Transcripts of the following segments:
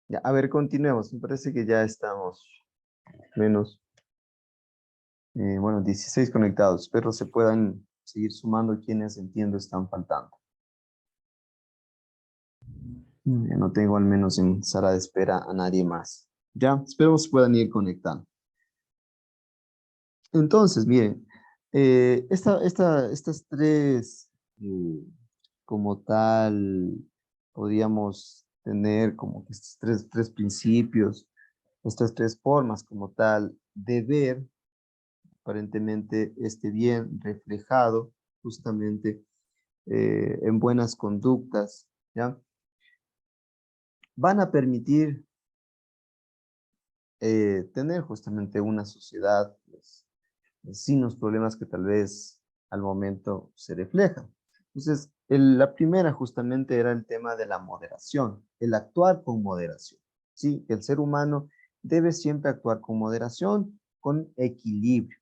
Ya, a ver, continuemos. Me parece que ya estamos menos, bueno, 16 conectados. Espero se puedan seguir sumando quienes entiendo están faltando. Ya no tengo al menos en sala de espera a nadie más. Ya, espero se puedan ir conectando. Entonces, miren, estas tres, como tal, podríamos tener como que estos tres principios, estas tres formas como tal de ver, aparentemente, este bien reflejado justamente en buenas conductas, ¿ya? Van a permitir tener justamente una sociedad pues, sin los problemas que tal vez al momento se reflejan. Entonces, la primera justamente era el tema de la moderación, el actuar con moderación. Sí, que el ser humano debe siempre actuar con moderación, con equilibrio,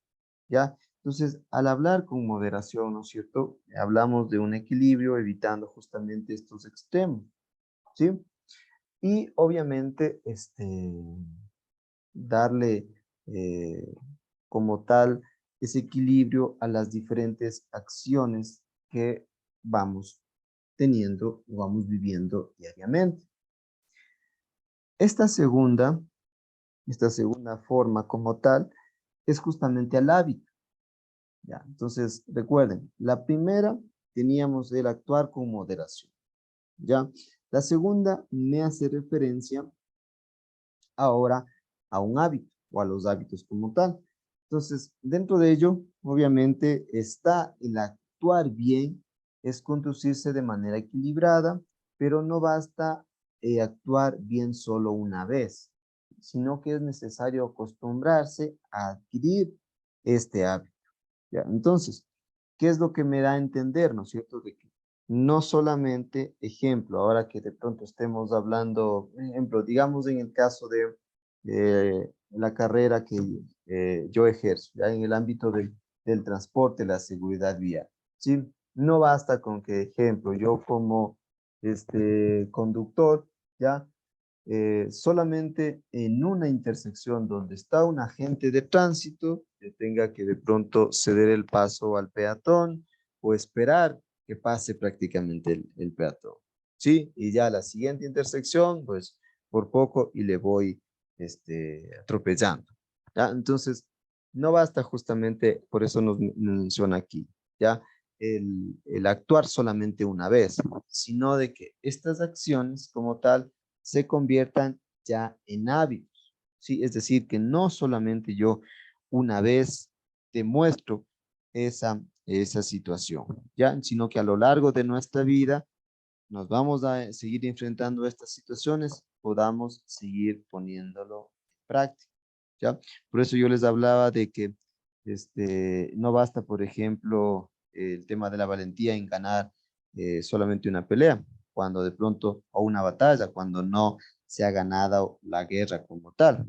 ¿ya? Entonces, al hablar con moderación, ¿no es cierto? Hablamos de un equilibrio evitando justamente estos extremos, ¿sí? Y obviamente, darle como tal ese equilibrio a las diferentes acciones que vamos teniendo o vamos viviendo diariamente. Esta segunda forma como tal es justamente al hábito. ¿Ya? Entonces, recuerden, la primera teníamos el actuar con moderación. ¿Ya? La segunda me hace referencia ahora a un hábito o a los hábitos como tal. Entonces, dentro de ello, obviamente, está el actuar bien, es conducirse de manera equilibrada, pero no basta actuar bien solo una vez, sino que es necesario acostumbrarse a adquirir este hábito. ¿Ya? Entonces, ¿qué es lo que me da a entender, no es cierto? De que no solamente, ejemplo, ahora que de pronto estemos hablando, ejemplo, digamos en el caso de la carrera que yo ejerzo, ya en el ámbito del transporte, la seguridad vial, ¿sí? No basta con que, ejemplo, yo como conductor, ya solamente en una intersección donde está un agente de tránsito, que tenga que de pronto ceder el paso al peatón o esperar que pase prácticamente el peatón. ¿Sí? Y ya la siguiente intersección, pues por poco y le voy atropellando. ¿Ya? Entonces, no basta justamente, por eso nos menciona aquí, ¿ya? El actuar solamente una vez, sino de que estas acciones como tal se conviertan ya en hábitos, ¿sí? Es decir, que no solamente yo una vez demuestro esa situación, ¿ya? Sino que a lo largo de nuestra vida nos vamos a seguir enfrentando a estas situaciones, podamos seguir poniéndolo en práctica, ¿ya? Por eso yo les hablaba de que no basta, por ejemplo, el tema de la valentía en ganar solamente una pelea, cuando de pronto, o una batalla, cuando no se ha ganado la guerra como tal.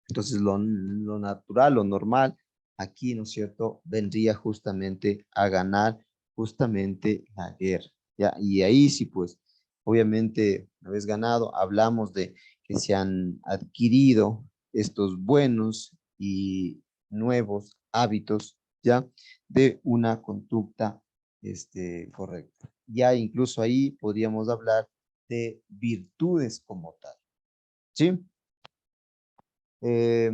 Entonces, lo natural, lo normal, aquí, ¿no es cierto?, vendría justamente a ganar justamente la guerra, ¿ya? Y ahí sí, pues, obviamente, una vez ganado, hablamos de que se han adquirido estos buenos y nuevos hábitos, ¿ya? De una conducta, correcta. Ya incluso ahí podríamos hablar de virtudes como tal, ¿sí? Eh,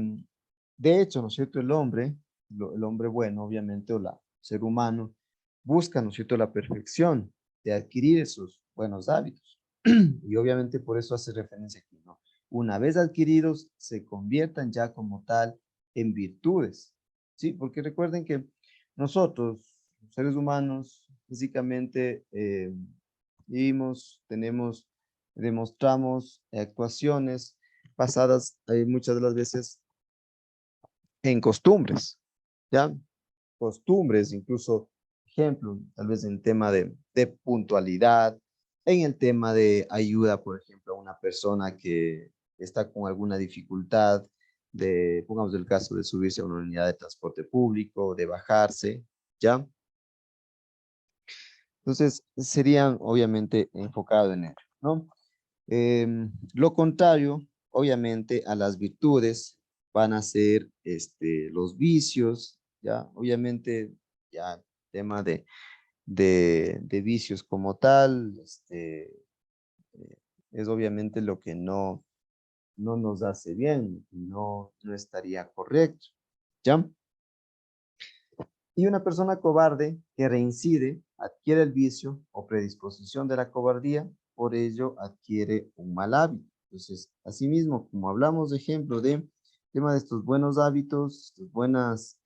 de hecho, ¿no es cierto? El hombre, el hombre bueno, obviamente, o el ser humano, busca, ¿no es cierto?, la perfección de adquirir esos buenos hábitos. Y obviamente por eso hace referencia aquí, ¿no? Una vez adquiridos, se conviertan ya como tal en virtudes, ¿sí? Porque recuerden que nosotros, los seres humanos, físicamente vivimos, tenemos, demostramos actuaciones basadas muchas de las veces en costumbres, ¿ya? Costumbres, incluso, ejemplo, tal vez en tema de puntualidad, en el tema de ayuda, por ejemplo, a una persona que está con alguna dificultad, pongamos el caso de subirse a una unidad de transporte público, de bajarse, ¿ya? Entonces, serían obviamente enfocado en ello, ¿no? Lo contrario, obviamente, a las virtudes van a ser los vicios, ¿ya? Obviamente, ya tema de vicios como tal, es obviamente lo que no nos hace bien, no estaría correcto, ¿ya? Y una persona cobarde que reincide, adquiere el vicio o predisposición de la cobardía, por ello adquiere un mal hábito. Entonces, asimismo, como hablamos de ejemplo de tema de estos buenos hábitos, estas buenas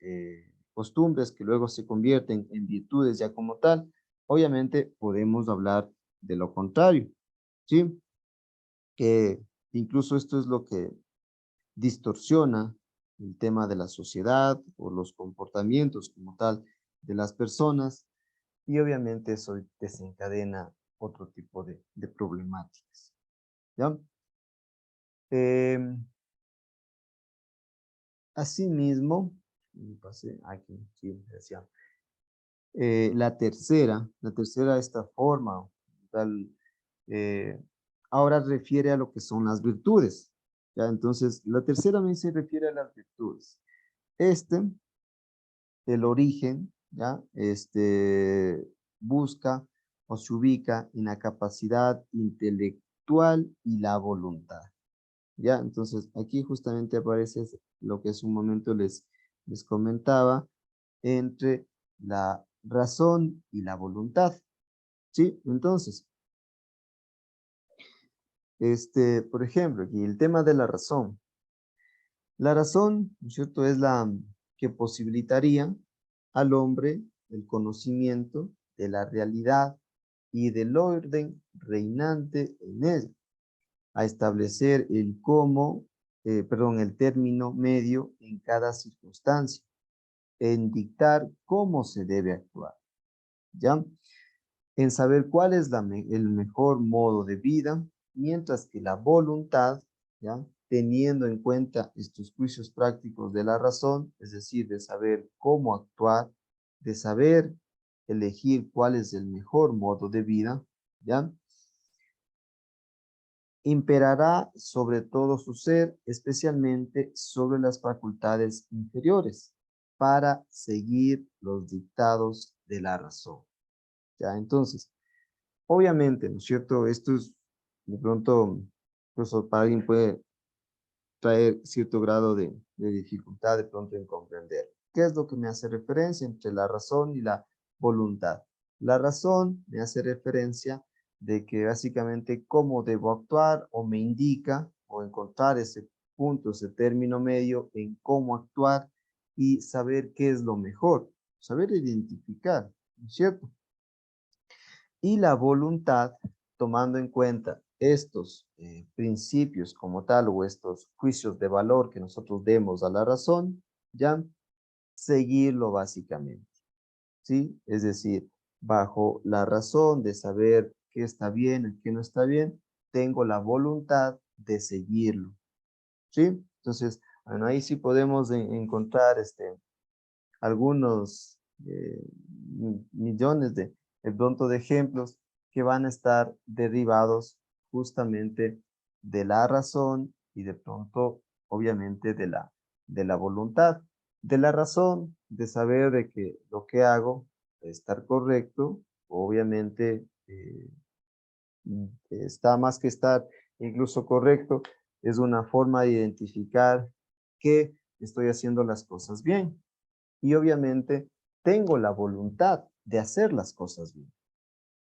costumbres que luego se convierten en virtudes ya como tal, obviamente podemos hablar de lo contrario, ¿sí? Que incluso esto es lo que distorsiona el tema de la sociedad o los comportamientos como tal de las personas y obviamente eso desencadena otro tipo de problemáticas, ¿ya? Asimismo, pasé aquí, sí, decía, la tercera esta forma, tal, eh, ahora refiere a lo que son las virtudes, ¿ya? Entonces, la tercera me se refiere a las virtudes. El origen, ¿ya? Busca o se ubica en la capacidad intelectual y la voluntad, ¿ya? Entonces, aquí justamente aparece lo que hace un momento les comentaba, entre la razón y la voluntad, ¿sí? Entonces, por ejemplo, aquí el tema de la razón. La razón, ¿no es cierto?, es la que posibilitaría al hombre el conocimiento de la realidad y del orden reinante en él, a establecer el el término medio en cada circunstancia, en dictar cómo se debe actuar, ¿ya? En saber cuál es el mejor modo de vida, mientras que la voluntad, ¿ya? Teniendo en cuenta estos juicios prácticos de la razón, es decir, de saber cómo actuar, de saber elegir cuál es el mejor modo de vida, ¿ya? Imperará sobre todo su ser, especialmente sobre las facultades inferiores, para seguir los dictados de la razón, ¿ya? Entonces, obviamente, ¿no es cierto? Esto es, de pronto, incluso para alguien puede traer cierto grado de dificultad de pronto en comprender. ¿Qué es lo que me hace referencia entre la razón y la voluntad? La razón me hace referencia de que básicamente cómo debo actuar o me indica o encontrar ese punto, ese término medio en cómo actuar y saber qué es lo mejor, saber identificar, ¿no es cierto? Y la voluntad, tomando en cuenta estos principios como tal o estos juicios de valor que nosotros demos a la razón, ya seguirlo básicamente, ¿sí? Es decir, bajo la razón de saber qué está bien y qué no está bien, tengo la voluntad de seguirlo, ¿sí? Entonces, bueno, ahí sí podemos encontrar algunos millones de pronto de ejemplos que van a estar derivados justamente de la razón y de pronto, obviamente, de la voluntad. De la razón, de saber de que lo que hago es estar correcto, obviamente está más que estar incluso correcto, es una forma de identificar que estoy haciendo las cosas bien y obviamente tengo la voluntad de hacer las cosas bien,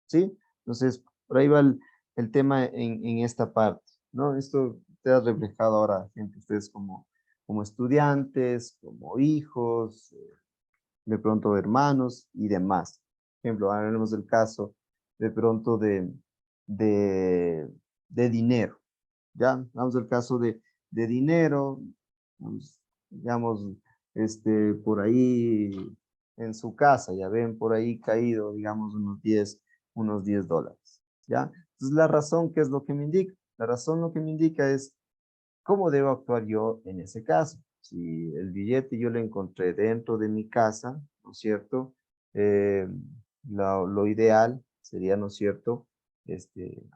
¿sí? Entonces, por ahí va el tema en esta parte, ¿no? Esto te ha reflejado ahora, gente, ustedes como estudiantes, como hijos, de pronto hermanos y demás. Por ejemplo, hablemos del caso de pronto de, de dinero, ¿ya? Vamos al caso de dinero, pues, digamos, por ahí en su casa, ya ven por ahí caído, digamos, unos $10, ¿ya? Entonces, la razón, ¿qué es lo que me indica? La razón lo que me indica es ¿Cómo debo actuar yo en ese caso? Si el billete yo lo encontré dentro de mi casa, ¿no es cierto? Eh, lo ideal sería, ¿no es cierto?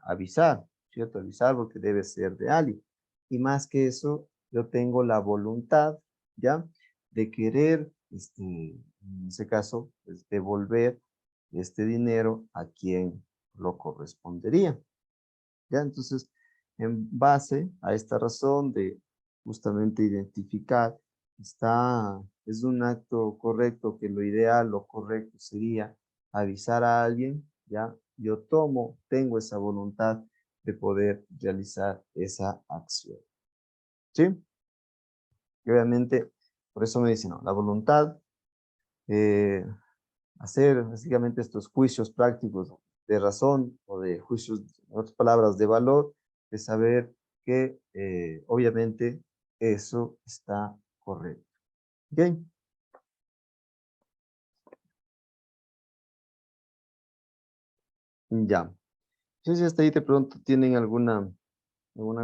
Avisar, ¿cierto? Avisar porque debe ser de alguien. Y más que eso, yo tengo la voluntad, ¿ya? De querer, en ese caso, pues, devolver este dinero a quien lo correspondería. ¿Ya? Entonces, en base a esta razón de justamente identificar, es un acto correcto, que lo ideal, lo correcto sería avisar a alguien, ¿ya? Yo tengo esa voluntad de poder realizar esa acción, ¿sí? Y obviamente, por eso me dicen, no, la voluntad, eh, hacer básicamente estos juicios prácticos de razón o de juicios, en otras palabras, de valor, de saber que obviamente eso está correcto. ¿Ok? Ya. Entonces, hasta ahí de pronto tienen alguna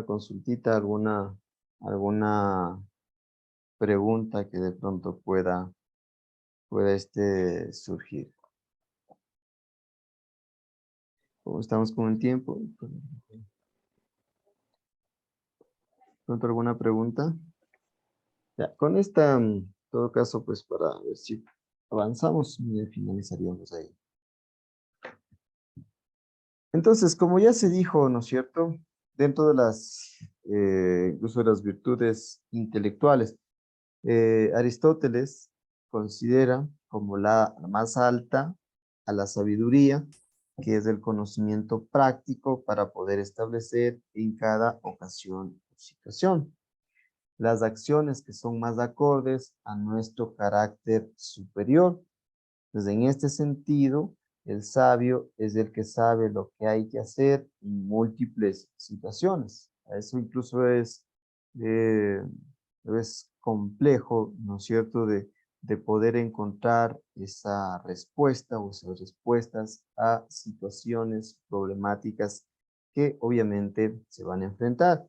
consultita, alguna pregunta que de pronto pueda surgir. ¿Cómo estamos con el tiempo? ¿Pronto alguna pregunta? Ya, con esta, en todo caso, pues para ver si avanzamos y finalizaríamos ahí. Entonces, como ya se dijo, ¿no es cierto? Dentro de incluso de las virtudes intelectuales, Aristóteles considera como la más alta a la sabiduría, que es el conocimiento práctico para poder establecer en cada ocasión o situación las acciones que son más acordes a nuestro carácter superior. Entonces, en este sentido, el sabio es el que sabe lo que hay que hacer en múltiples situaciones. Eso incluso eh, es complejo, ¿no es cierto?, de poder encontrar esa respuesta o esas respuestas a situaciones problemáticas que obviamente se van a enfrentar.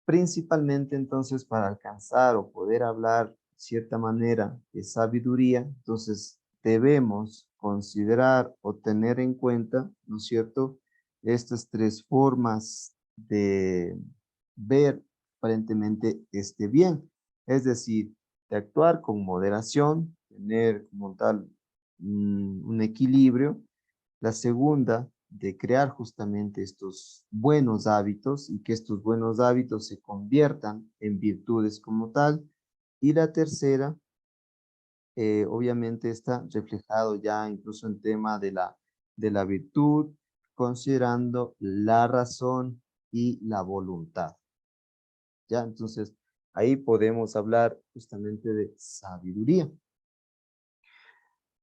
Principalmente entonces para alcanzar o poder hablar de cierta manera de sabiduría, entonces debemos considerar o tener en cuenta, ¿no es cierto?, estas tres formas de ver aparentemente este bien, es decir, de actuar con moderación, tener como tal un equilibrio. La segunda, de crear justamente estos buenos hábitos y que estos buenos hábitos se conviertan en virtudes como tal. Y la tercera, obviamente está reflejado ya incluso en tema de la virtud, considerando la razón y la voluntad. ¿Ya? Entonces, ahí podemos hablar justamente de sabiduría.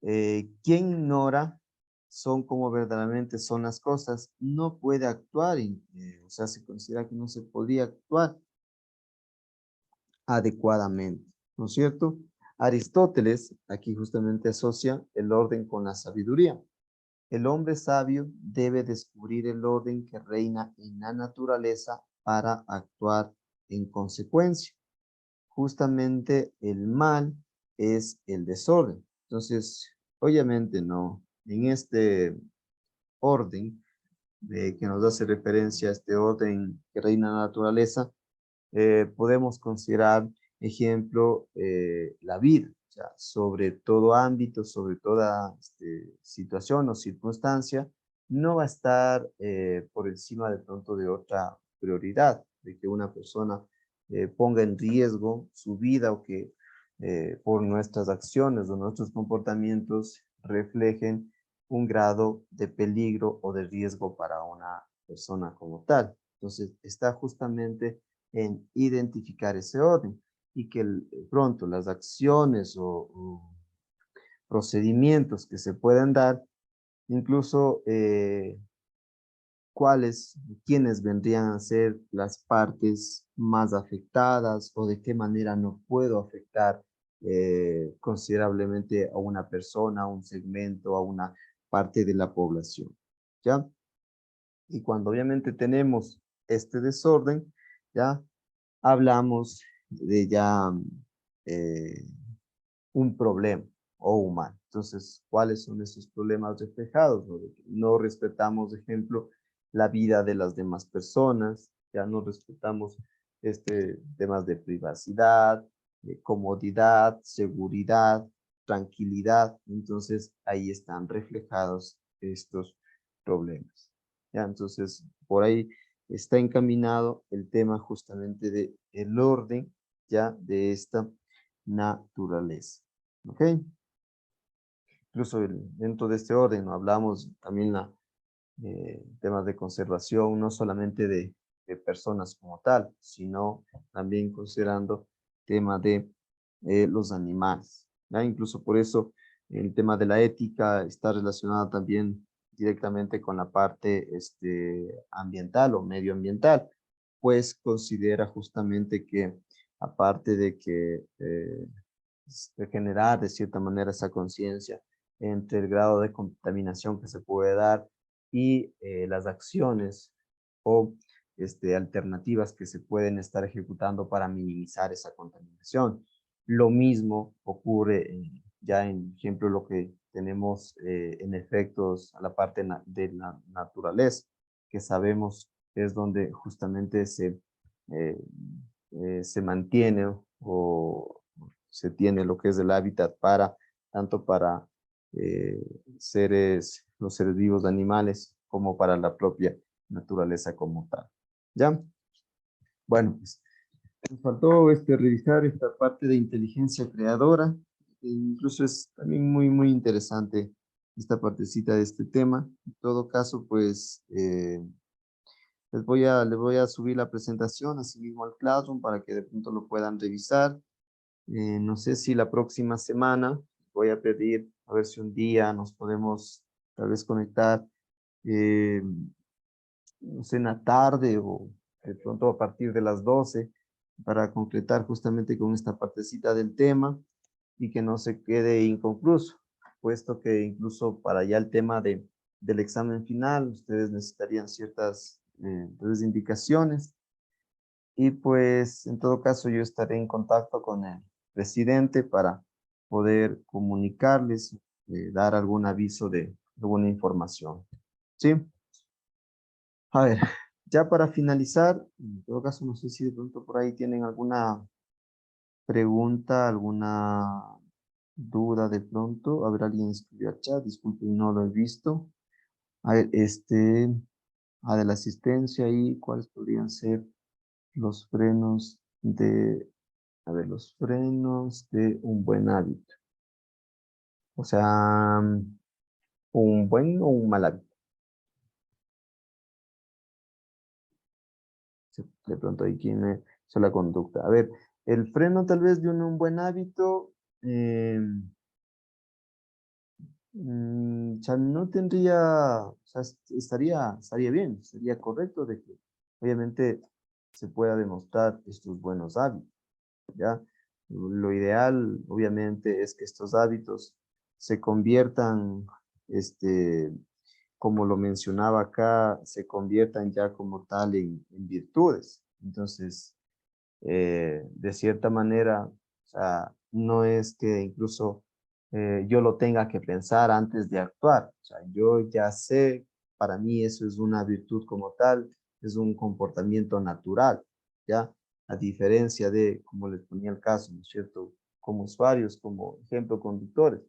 Quien ignora son como verdaderamente son las cosas, no puede actuar, o sea, se considera que no se podría actuar adecuadamente, ¿no es cierto? Aristóteles aquí justamente asocia el orden con la sabiduría. El hombre sabio debe descubrir el orden que reina en la naturaleza para actuar en consecuencia. Justamente el mal es el desorden. Entonces, obviamente no, en este orden que nos hace referencia a este orden que reina en la naturaleza, podemos considerar ejemplo la vida, o sea, sobre todo ámbito, sobre toda situación o circunstancia, no va a estar por encima de pronto de otra prioridad, de que una persona ponga en riesgo su vida o que por nuestras acciones o nuestros comportamientos reflejen un grado de peligro o de riesgo para una persona como tal. Entonces, está justamente en identificar ese orden y que pronto las acciones o procedimientos que se pueden dar, incluso quiénes vendrían a ser las partes más afectadas o de qué manera no puedo afectar considerablemente a una persona, a un segmento, a una parte de la población, ¿ya? Y cuando obviamente tenemos este desorden, ¿ya? hablamos de ya eh, un problema o humano. Entonces, ¿cuáles son esos problemas reflejados? No respetamos, ejemplo, la vida de las demás personas, ya no respetamos temas de privacidad, de comodidad, seguridad, tranquilidad. Entonces, ahí están reflejados estos problemas. Ya, entonces, por ahí está encaminado el tema justamente de el orden ya de esta naturaleza. ¿Ok? Incluso dentro de este orden, ¿no? Hablamos también temas de conservación, no solamente de personas como tal, sino también considerando tema de los animales. ¿Ya? Incluso por eso el tema de la ética está relacionado también directamente con la parte ambiental o medioambiental, pues considera justamente que aparte de que de generar de cierta manera esa conciencia entre el grado de contaminación que se puede dar y las acciones o alternativas que se pueden estar ejecutando para minimizar esa contaminación. Lo mismo ocurre ya en ejemplo lo que tenemos en efectos a la parte de la naturaleza, que sabemos es donde justamente se mantiene o se tiene lo que es el hábitat para, tanto para los seres vivos animales, como para la propia naturaleza como tal. ¿Ya? Bueno, pues nos faltó revisar esta parte de inteligencia creadora. Incluso es también muy interesante esta partecita de este tema. En todo caso, pues les voy a subir la presentación así mismo al Classroom para que de pronto lo puedan revisar. No sé si la próxima semana voy a pedir, a ver si un día nos podemos tal vez conectar, eh, no sé, en la tarde o de pronto a partir de las 12 para concretar justamente con esta partecita del tema y que no se quede inconcluso, puesto que incluso para ya el tema del examen final, ustedes necesitarían ciertas entonces, indicaciones y pues en todo caso yo estaré en contacto con el presidente para poder comunicarles, dar algún aviso de alguna información. ¿Sí? A ver, ya para finalizar, en todo caso no sé si de pronto por ahí tienen alguna pregunta, alguna duda de pronto. A ver, alguien escribió al chat, disculpen, no lo he visto. A ver, de la asistencia y cuáles podrían ser los frenos a ver, los frenos de un buen hábito. O sea, un buen o un mal hábito. De pronto ahí tiene la conducta. A ver, el freno tal vez de un buen hábito, o sea, no tendría, o sea, estaría bien, sería correcto de que obviamente se pueda demostrar estos buenos hábitos, ¿ya? Lo ideal, obviamente, es que estos hábitos se conviertan, como lo mencionaba acá, se conviertan ya como tal en virtudes. Entonces, de cierta manera, o sea, no es que incluso yo lo tenga que pensar antes de actuar. O sea, yo ya sé, para mí eso es una virtud como tal, es un comportamiento natural, ¿ya? A diferencia de, como les ponía el caso, ¿no es cierto? Como usuarios, como ejemplo, conductores,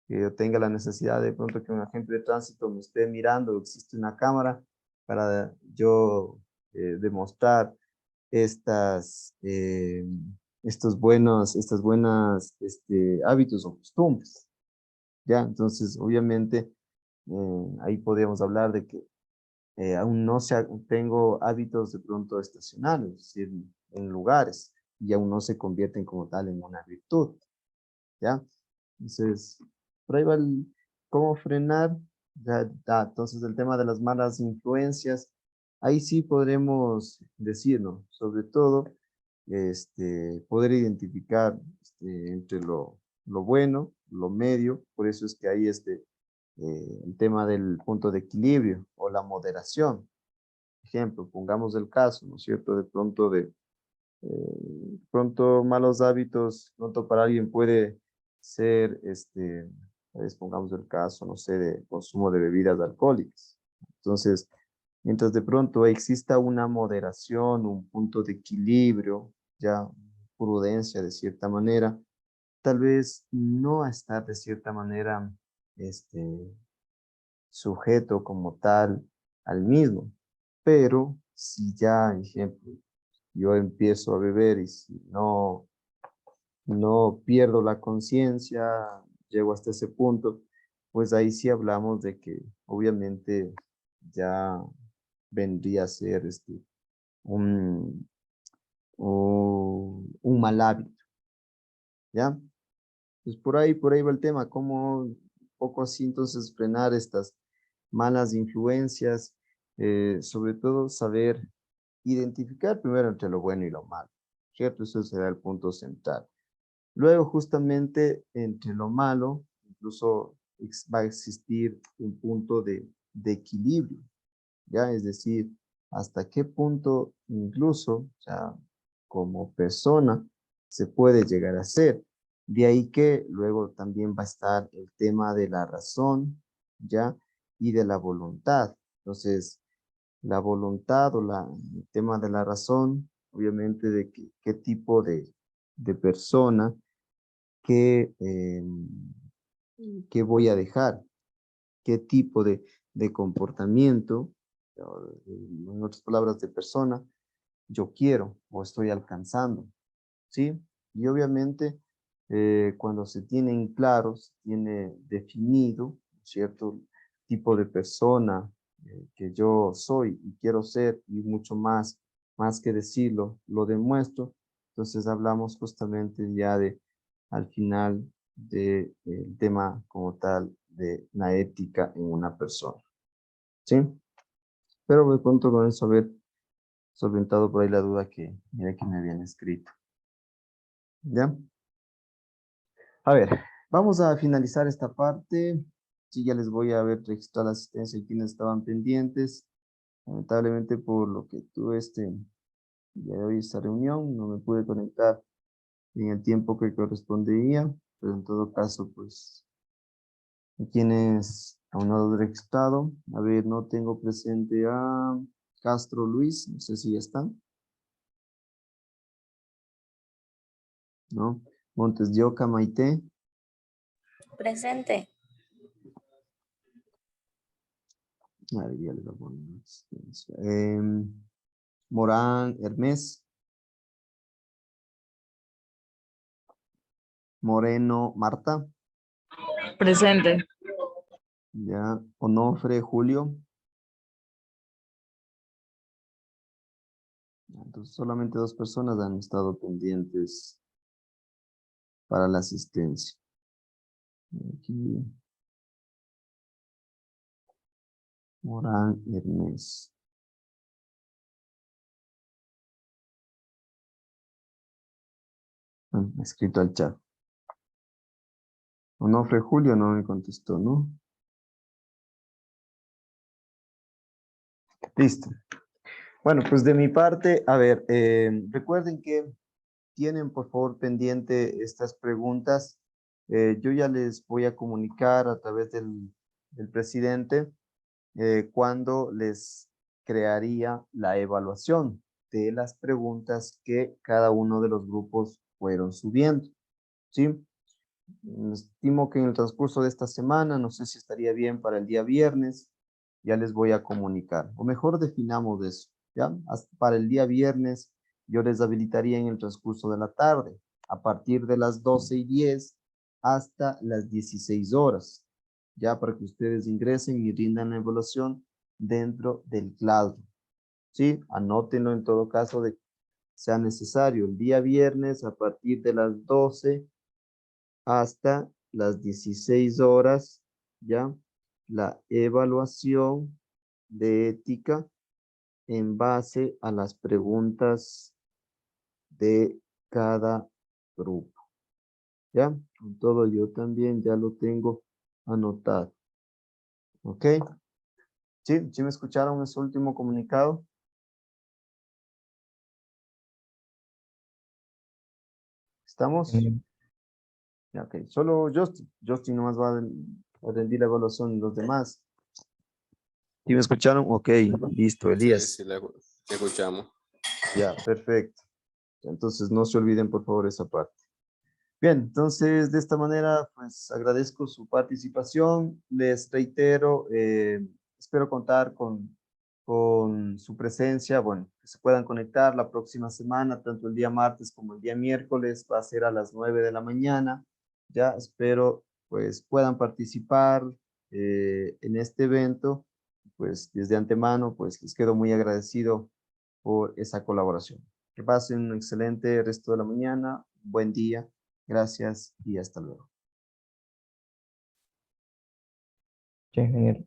que yo tenga la necesidad de pronto que un agente de tránsito me esté mirando, existe una cámara para yo demostrar estas, estas buenas hábitos o costumbres. ¿Ya? Entonces, obviamente, ahí podríamos hablar de que aún no tengo hábitos de pronto estacionales, es decir, en lugares, y aún no se convierten como tal en una virtud. ¿Ya? Entonces, por ahí va cómo frenar. Entonces, el tema de las malas influencias, ahí sí podremos decirlo, sobre todo, poder identificar entre lo bueno, lo medio, por eso es que hay el tema del punto de equilibrio o la moderación. Ejemplo, pongamos el caso, ¿no es cierto? De pronto Pronto malos hábitos, pronto para alguien puede ser, pongamos el caso, no sé, de consumo de bebidas alcohólicas. Entonces, mientras de pronto exista una moderación, un punto de equilibrio, ya prudencia de cierta manera, tal vez no a estar de cierta manera, este, sujeto como tal al mismo. Pero si ya, ejemplo, yo empiezo a beber y si no pierdo la conciencia, llego hasta ese punto, pues ahí sí hablamos de que obviamente ya vendría a ser un, un mal hábito, ¿ya? Pues por ahí va el tema, cómo un poco así entonces frenar estas malas influencias, sobre todo saber identificar primero entre lo bueno y lo malo, ¿cierto? Eso será el punto central. Luego, justamente entre lo malo, incluso va a existir un punto de equilibrio, ¿ya? Es decir, hasta qué punto incluso, o sea, como persona, se puede llegar a ser. De ahí que luego también va a estar el tema de la razón, ¿ya? Y de la voluntad. Entonces, la voluntad o el tema de la razón, obviamente de qué tipo de persona qué, qué voy a dejar, qué tipo de comportamiento, en otras palabras, de persona, yo quiero o estoy alcanzando, ¿sí? Y obviamente, cuando se tienen claros, se tiene definido, cierto tipo de persona que yo soy y quiero ser, y mucho más que decirlo, lo demuestro, entonces hablamos justamente ya de, al final, del tema como tal de la ética en una persona, ¿sí? Pero me cuento con eso haber solventado por ahí la duda que, mira que me habían escrito, ¿ya? A ver, vamos a finalizar esta parte. Sí, ya les voy a haber registrado la asistencia y quienes estaban pendientes. Lamentablemente por lo que tuve día de hoy esta reunión, no me pude conectar en el tiempo que correspondía, pero en todo caso, pues, quienes aún no han registrado, a ver, no tengo presente a Castro Luis, no sé si ya están, ¿no? Montes de Oca, Maite, Presente. a ver, ya les voy a poner asistencia. Morán, Hermes, Moreno, Marta, Presente. ya, Onofre, Julio. Entonces, solamente 2 personas han estado pendientes para la asistencia. Aquí, Morán, Hermes. Escrito al chat. Onofre, Julio no me contestó, ¿no? Listo. Bueno, pues de mi parte, a ver, recuerden que tienen por favor pendiente estas preguntas. Yo ya les voy a comunicar a través del presidente cuando les crearía la evaluación de las preguntas que cada uno de los grupos fueron subiendo, ¿sí? Estimo que en el transcurso de esta semana, no sé si estaría bien para el día viernes, ya les voy a comunicar. O mejor definamos eso, ¿ya? Para el día viernes yo les habilitaría en el transcurso de la tarde, a partir de las 12:10 hasta las 16 horas, ya para que ustedes ingresen y rindan la evaluación dentro del claustro, ¿sí? Anótenlo en todo caso de que sea necesario. El día viernes a partir de las 12 hasta las 16 horas, ¿ya? La evaluación de ética en base a las preguntas de cada grupo, ¿ya? Con todo yo también ya lo tengo anotado, ¿ok? ¿Sí? ¿Sí me escucharon ese último comunicado? ¿Estamos? Ya, ok, solo Justin. Justin nomás va a rendir la evaluación, los demás. ¿Sí me escucharon? Ok, listo, Sí, Elías. sí, le escuchamos. Ya, perfecto. Entonces no se olviden por favor esa parte. Bien, entonces de esta manera pues agradezco su participación. Les reitero, espero contar con su presencia, bueno, que se puedan conectar la próxima semana, tanto el día martes como el día miércoles, va a ser a las 9 de la mañana. Ya espero pues puedan participar en este evento. Pues desde antemano pues les quedo muy agradecido por esa colaboración. Que pasen un excelente resto de la mañana, buen día, gracias y hasta luego. Sí, ingeniero.